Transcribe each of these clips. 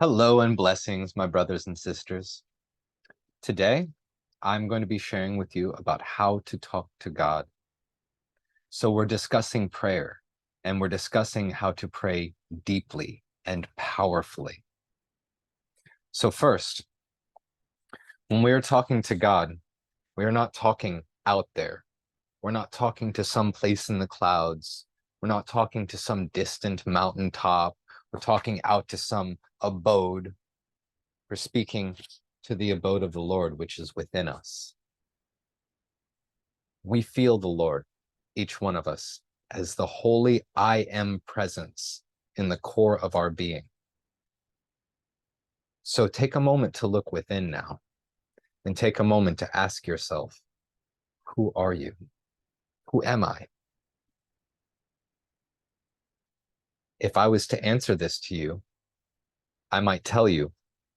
Hello and blessings, my brothers and sisters. Today, I'm going to be sharing with you about how to talk to God. So we're discussing prayer, and we're discussing how to pray deeply and powerfully. So first, when we're talking to God, we're not talking out there. We're not talking to some place in the clouds. We're not talking to some distant mountaintop. We're talking out to some abode. We're speaking to the abode of the Lord, which is within us. We feel the Lord, each one of us, as the holy I am presence in the core of our being. So take a moment to look within now, and take a moment to ask yourself, who are you? Who am I? If I was to answer this to you, I might tell you,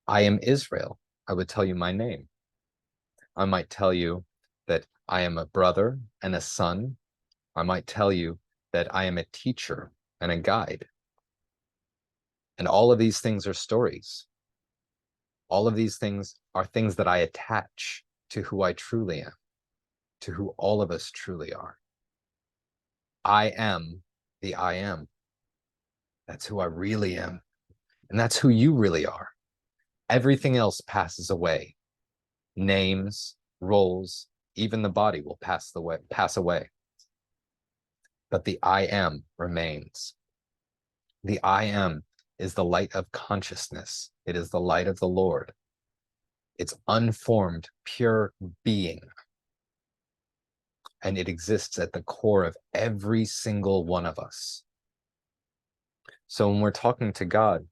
I am Israel. I would tell you my name. I might tell you that I am a brother and a son. I might tell you that I am a teacher and a guide. And all of these things are stories. All of these things are things that I attach to who I truly am, to who all of us truly are. I am the I am. That's who I really am. And that's who you really are. Everything else passes away. Names, roles, even the body will pass away. But the I am remains. The I am is the light of consciousness. It is the light of the Lord. It's unformed, pure being. And it exists at the core of every single one of us. So when we're talking to God,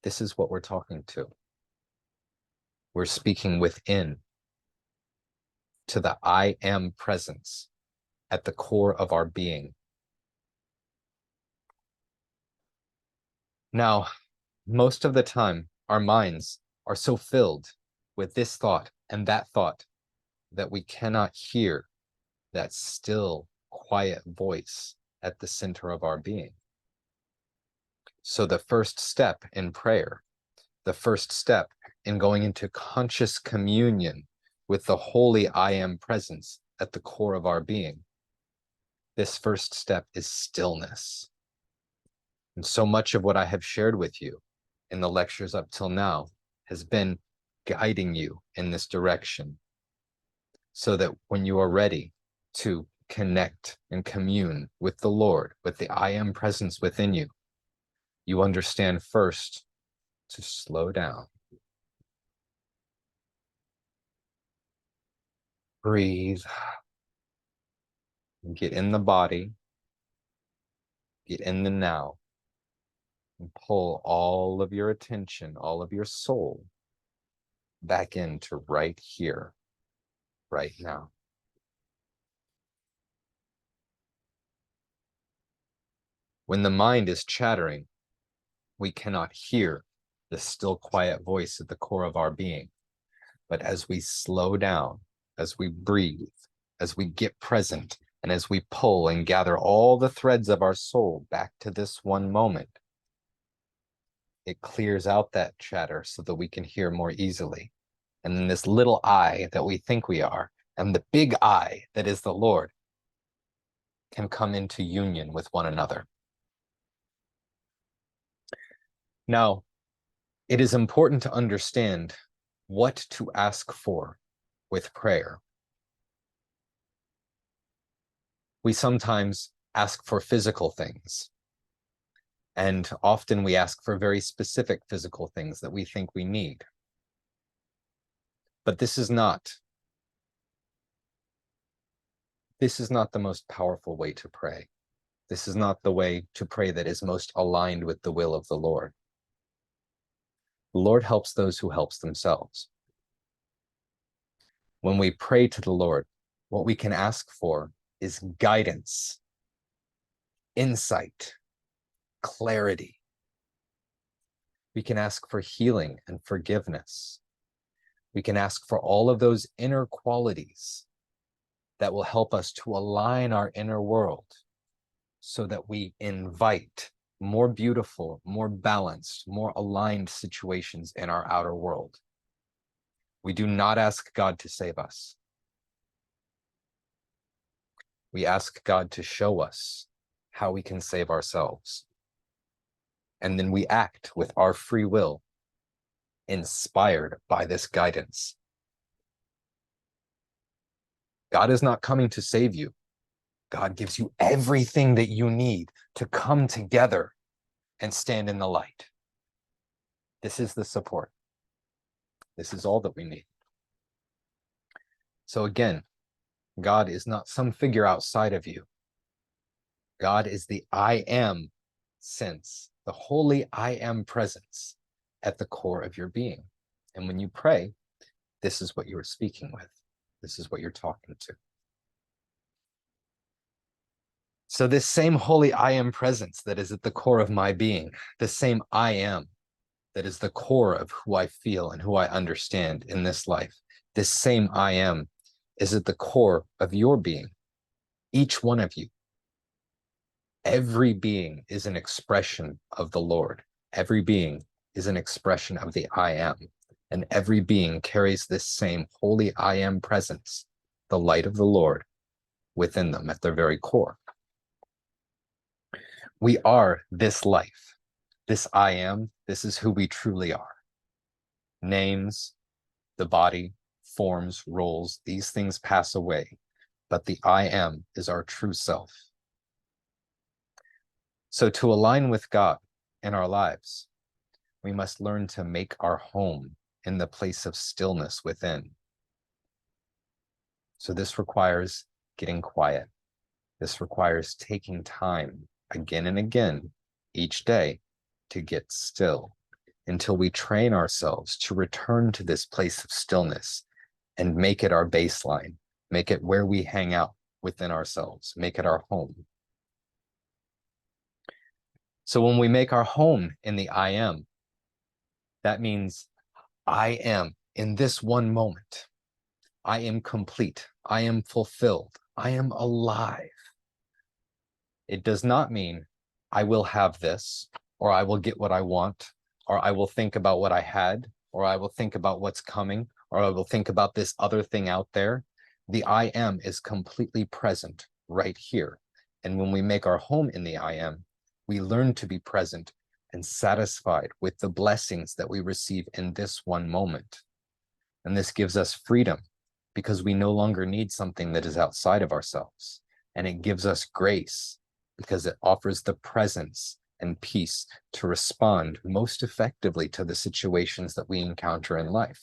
this is what we're talking to. We're speaking within to the I am presence at the core of our being. Now, most of the time, our minds are so filled with this thought and that thought that we cannot hear that still, quiet voice at the center of our being. So the first step in prayer, the first step in going into conscious communion with the holy I am presence at the core of our being, this first step is stillness. And so much of what I have shared with you in the lectures up till now has been guiding you in this direction, so that when you are ready to connect and commune with the Lord, with the I am presence within you, you understand first to slow down. Breathe. Get in the body. Get in the now. And pull all of your attention, all of your soul back into right here, right now. When the mind is chattering, we cannot hear the still quiet voice at the core of our being. But as we slow down, as we breathe, as we get present, and as we pull and gather all the threads of our soul back to this one moment, it clears out that chatter so that we can hear more easily. And then this little I that we think we are, and the big I that is the Lord, can come into union with one another. Now, it is important to understand what to ask for with prayer. We sometimes ask for physical things, and often we ask for very specific physical things that we think we need. But this is not the most powerful way to pray. This is not the way to pray that is most aligned with the will of the Lord. The Lord helps those who helps themselves. When we pray to the Lord, what we can ask for is guidance, insight, clarity. We can ask for healing and forgiveness. We can ask for all of those inner qualities that will help us to align our inner world so that we invite more beautiful, more balanced, more aligned situations in our outer world. We do not ask God to save us. We ask God to show us how we can save ourselves. And then we act with our free will, inspired by this guidance. God is not coming to save you. God gives you everything that you need to come together and stand in the light. This is the support. This is all that we need. So again, God is not some figure outside of you. God is the I am sense, the holy I am presence at the core of your being. And when you pray, this is what you're speaking with. This is what you're talking to. So this same holy I am presence that is at the core of my being, the same I am that is the core of who I feel and who I understand in this life, this same I am is at the core of your being, each one of you. Every being is an expression of the Lord. Every being is an expression of the I am. And every being carries this same holy I am presence, the light of the Lord, within them at their very core. We are this life. This I am, this is who we truly are. Names, the body, forms, roles, these things pass away, but the I am is our true self. So to align with God in our lives, we must learn to make our home in the place of stillness within. So this requires getting quiet. This requires taking time again and again each day to get still until we train ourselves to return to this place of stillness and make it our baseline, make it where we hang out within ourselves, make it our home. So when we make our home in the I am, that means I am in this one moment. I am complete. I am fulfilled. I am alive. It does not mean I will have this, or I will get what I want, or I will think about what I had, or I will think about what's coming, or I will think about this other thing out there. The I am is completely present right here. And when we make our home in the I am, we learn to be present and satisfied with the blessings that we receive in this one moment. And this gives us freedom because we no longer need something that is outside of ourselves. And it gives us grace because it offers the presence and peace to respond most effectively to the situations that we encounter in life.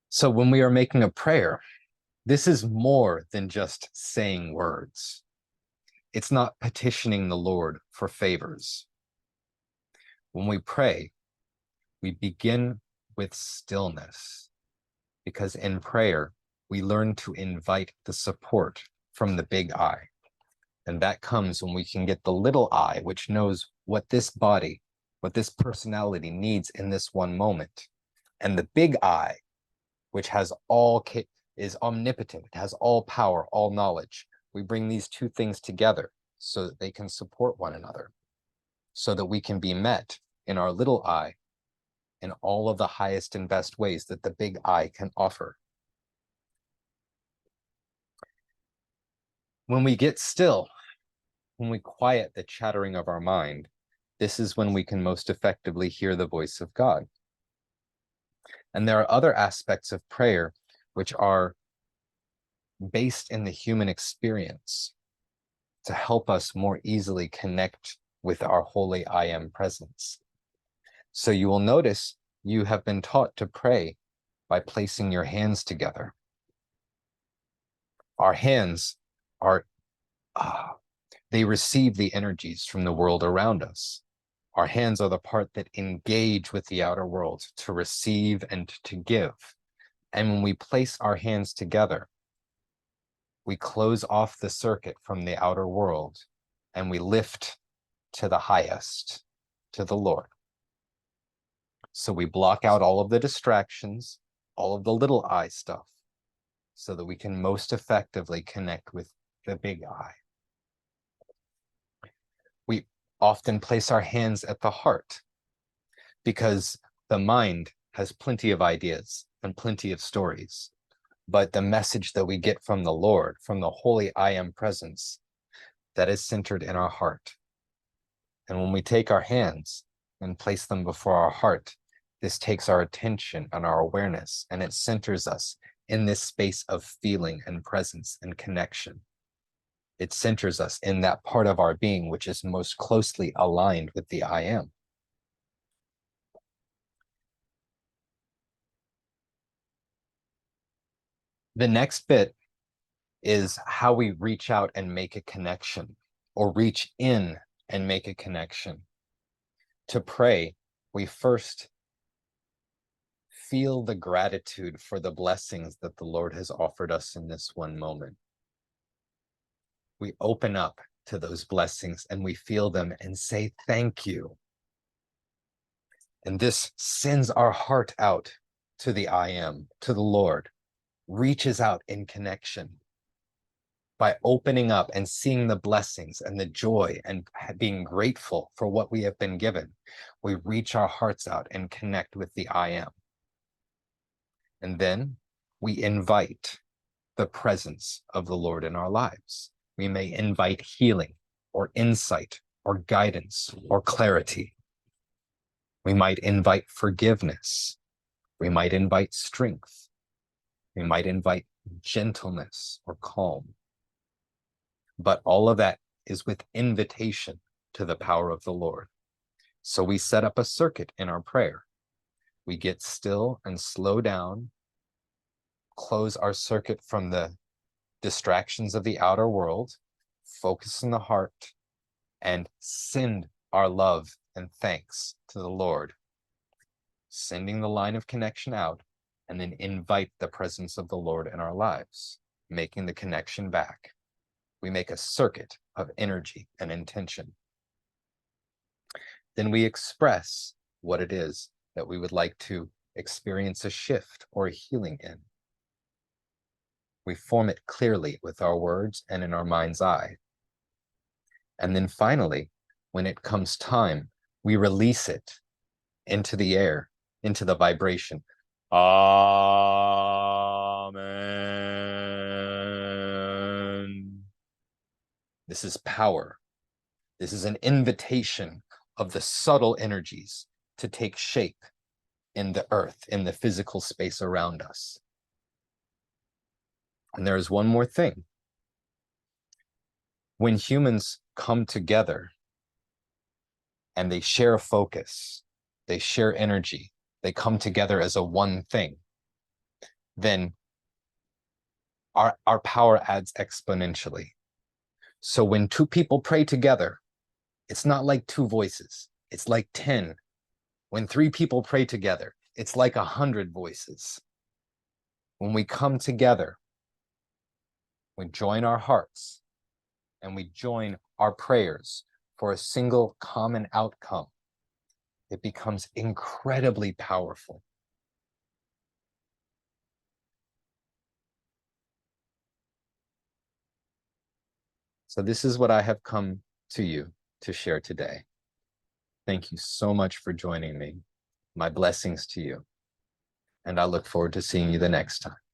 So when we are making a prayer, this is more than just saying words. It's not petitioning the Lord for favors. When we pray, we begin with stillness, because in prayer, we learn to invite the support from the big I. And that comes when we can get the little I, which knows what this body, what this personality needs in this one moment. And the big I, which has is omnipotent, it has all power, all knowledge. We bring these two things together so that they can support one another, so that we can be met in our little I in all of the highest and best ways that the big I can offer. When we get still, when we quiet the chattering of our mind, this is when we can most effectively hear the voice of God. And there are other aspects of prayer which are based in the human experience to help us more easily connect with our holy I am presence. So you will notice you have been taught to pray by placing your hands together. Our hands are, they receive the energies from the world around us. Our hands are the part that engage with the outer world to receive and to give. And when we place our hands together, we close off the circuit from the outer world and we lift to the highest, to the Lord. So we block out all of the distractions, all of the little I stuff, so that we can most effectively connect with the big I. often place our hands at the heart because the mind has plenty of ideas and plenty of stories. But the message that we get from the Lord, from the holy I am presence, that is centered in our heart. And when we take our hands and place them before our heart, this takes our attention and our awareness, and it centers us in this space of feeling and presence and connection. It centers us in that part of our being which is most closely aligned with the I am. The next bit is how we reach out and make a connection, or reach in and make a connection. To pray, we first feel the gratitude for the blessings that the Lord has offered us in this one moment. We open up to those blessings and we feel them and say thank you. And this sends our heart out to the I am, to the Lord, reaches out in connection. By opening up and seeing the blessings and the joy and being grateful for what we have been given, we reach our hearts out and connect with the I am. And then we invite the presence of the Lord in our lives. We may invite healing or insight or guidance or clarity. We might invite forgiveness. We might invite strength. We might invite gentleness or calm. But all of that is with invitation to the power of the Lord. So we set up a circuit in our prayer. We get still and slow down, close our circuit from the distractions of the outer world, focus on the heart, and send our love and thanks to the Lord, sending the line of connection out, and then invite the presence of the Lord in our lives, making the connection back. We make a circuit of energy and intention. Then we express what it is that we would like to experience a shift or a healing in. We form it clearly with our words and in our mind's eye. And then finally, when it comes time, we release it into the air, into the vibration. Amen. This is power. This is an invitation of the subtle energies to take shape in the earth, in the physical space around us. And there is one more thing. When humans come together and they share a focus, they share energy, they come together as a one thing, then our power adds exponentially. So when two people pray together, it's not like two voices, it's like 10. When 3 people pray together, it's like 100 voices. When we come together, we join our hearts and we join our prayers for a single common outcome. It becomes incredibly powerful. So this is what I have come to you to share today. Thank you so much for joining me. My blessings to you. And I look forward to seeing you the next time.